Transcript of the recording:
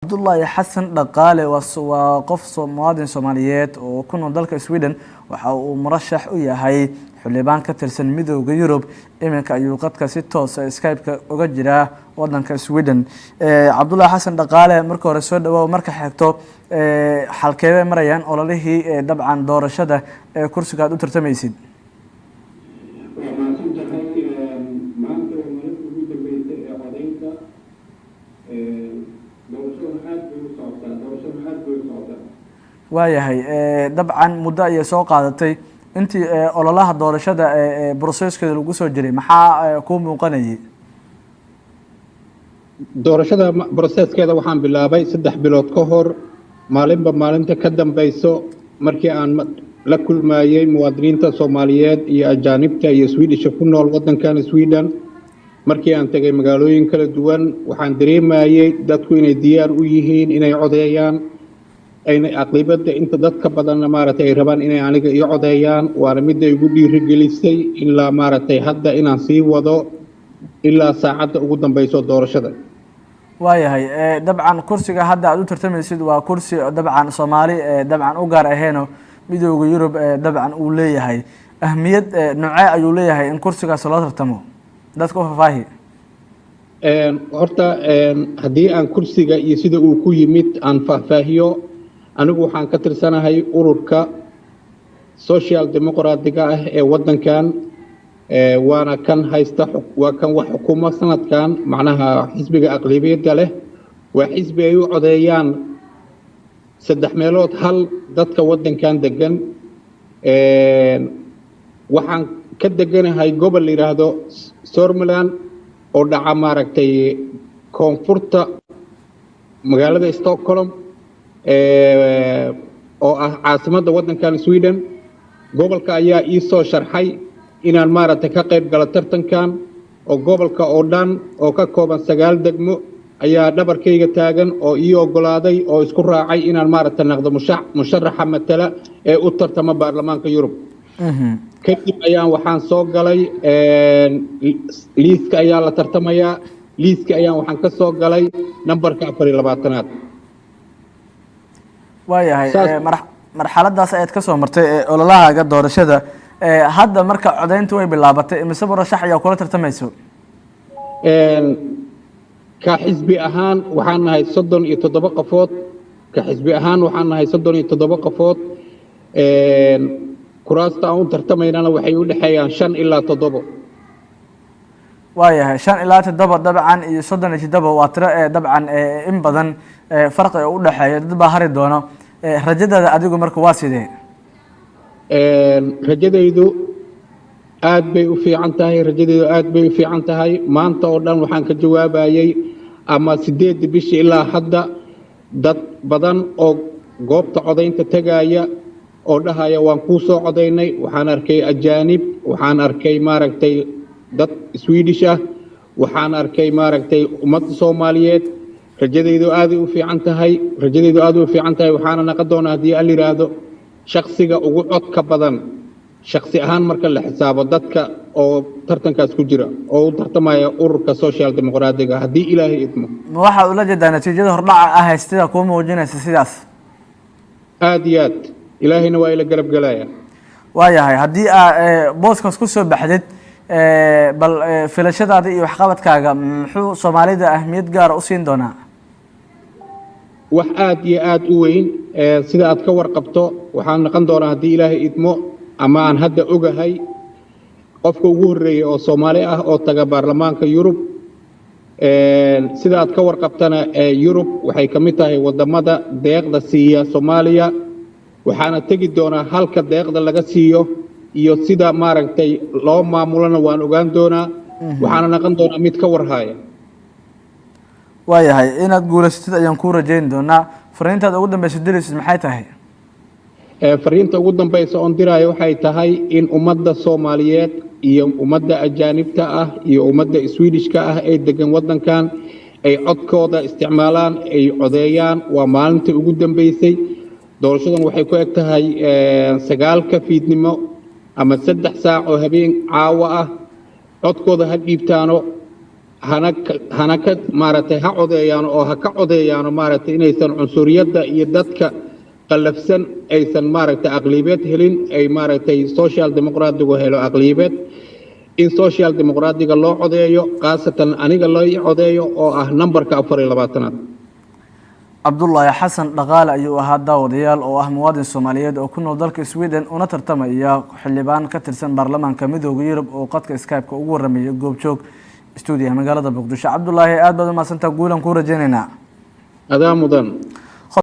Abdullahi Xasan Dhaqaale waa qof muwaadin Soomaaliyeed oo ku nool dalka Sweden waxa uu murashax u yahay xildhibaan ka tirsan Midowga Yurub iminka ayuu qadka si toos ah Skype-ka uga jira wadanka Sweden Abdullahi Xasan Dhaqaale marka hore soo dhawaad marka xigto xalkeeda marayaan ololihii dabcan doorashada ee kursiga aad u tartamaysid waayahay dabcan muddo ay soo qaadatay intii ololaha doorashada process-keeda lagu soo jiray maxaa ku muuqanayay doorashada process-keeda waxaan bilaabay 3 bilood ka hor maalinta ka dambayso markii aan la kulmayay muwaadiniinta Soomaaliyeed iyo ajaanibta iyo Swedish ku nool wadankan Sweden markii aan tagay magaalooyin kala duwan waxaan dareemayay dadku inay diyaar u yihiin inay codeeyaan ayna aqlabiyada inta dadka badan maaragtay rabaan inay aniga iyo codeeyaan waana mid ay ugu dhiirigelisay ilaa maaragtay hadda inaan sii wado ilaa saacada ugu dambayso doorashada waayahay dabcan kursiga hadda aad u tartamaysid waa kursi dabcan Soomaali dabcan u gaar aheeno Midowga Yurub dabcan uu leeyahay ahmiyad noocee ayuu leeyahay in kursigaas loo tartamo dadka u faafaahii horta haddii aan kursiga iyo sida uu ku yimid aan faahfaahiyo anigu waxaan ka tirsanahay ururka social democratic ah ee wadankan waana kan haysta waa kan wax xukuumad sanadkan macnaha xisbiga aqlabiyadda leh waa xisbi ay u codeeyaan 3 meelood hal dadka wadankan degan waxaan ka deganahay gobol la yiraahdo Sörmland oo dhaca maaragtay koonfurta magaalada Stockholm oo ah caasimadda wadankan Sweden gobolka ayaa ii soo sharxay inaan maaragtay ka qayb galo tartankan oo gobolka oo dhan oo ka kooban 9 degmo ayaa dhabarkayga taagan oo ii ogolaaday oo isku raacay inaan maaragtay noqdo musharaxa matala ee u tartama baarlamaanka Yurub kadib ayaan waxaan soo galay liiska ayaa la tartamayaa liiska ayaan waxaan ka soo galay nambarka 24aad waayahay marxaladaas ayaad ka soo martay ololahaaga doorashada hadda marka codeyntu way bilaabatay mise murashax ayaa kula tartamayso ka xisbi ahaan waxaan nahay 37 qofood ka xisbi ahaan waxaan nahay 37 qofood kuraasta aan tartamaynana waxay u dhaxeeyaan 5 ilaa 7 waayahay 5 ilaa 7 dabcan iyo 37 waa tiro dabcan in badan farqi u dhaxeeyo dad baa hari doono rajadada adigu marka waa sidee rajadaydu aad bay u fiican tahay maanta oo dhan waxaan ka jawaabayay ama 8 bishii ilaa hadda dad badan oo goobta codeynta tagaya oo dhahaya waan ku soo codeynay waxaan arkay ajaanib waxaan arkay maaragtay dad Swedish ah waxaan arkay maaragtay ummadda Soomaaliyeed rajadaydu aad u fiican tahay waxaana naqon doonaa haddii aan yiraahdo shakhsiga ugu codka badan shakhsi ahaan marka la xisaabo dadka oo tartankaas ku jira oo u tartamaya ururka social democratic haddii ilaahay idmo ma waxa uu la jeedaa natiijada hordhaca ah haystida ku muujinaysa sidaas aad iyo aad ilaahayna waa ila garab galaya waayahay haddii booskaas ku soo baxdid bal filashadaada iyo waxqabadkaaga muxuu Soomaalida ahmiyad gaar u siin doonaa wax aad iyo aad u weyn sida aad ka warqabto waxaan noqon doonaa haddii ilaahay idmo ama aan hadda ogahay qofka ugu horeeyay oo Soomaali ah oo taga baarlamaanka Yurub sida aad ka warqabtana Yurub waxay ka mid tahay wadamada deeqda siiya Soomaaliya waxaana tagi doonaa halka deeqda laga siiyo iyo sida maaragtay loo maamulana waan ogaan doonaa waxaana noqon doonaa mid ka warhaya waayahay inaad guulaysatid ayaan ku rajayn doonaa fariintaada ugu dambaysa diraysid maxay tahay fariinta ugu dambaysa oo diraayo waxay tahay in ummadda Soomaaliyeed iyo ummadda ajaanibta ah iyo ummadda Swedishka ah ee degan wadankan ay codkooda isticmaalaan ay codeeyaan waa maalintii ugu dambaysay doorashadan waxay ku eg tahay 9 fiidnimo ama 3 saac oo habeen caawa ah codkooda ha dhiibtaano hana ka maaragtay ha codeeyaan oo ha ka codeeyaan maaragtay inaysan cunsuriyadda iyo dadka qallafsan aysan maaragtay aqlibeed helin ay maaragtay social democratic helo aqlibeed in social democratic loo codeeyo qaasatan aniga loo codeeyo oo ah numberka 24aad cabdullaahi xasan dhaqaale ayuu ahaa daawadayaal oo ah muwaadin Soomaaliyeed oo ku nool dalka Sweden una tartamaya xildhibaan ka tirsan baarlamaanka midowga Yurub oo qadka Skype-ka ugu warramay goobjoog studio magaalada Muqdisho. cabdullaahi aad baad u mahadsantahay guulan ku rajaynaynaa adaa mudan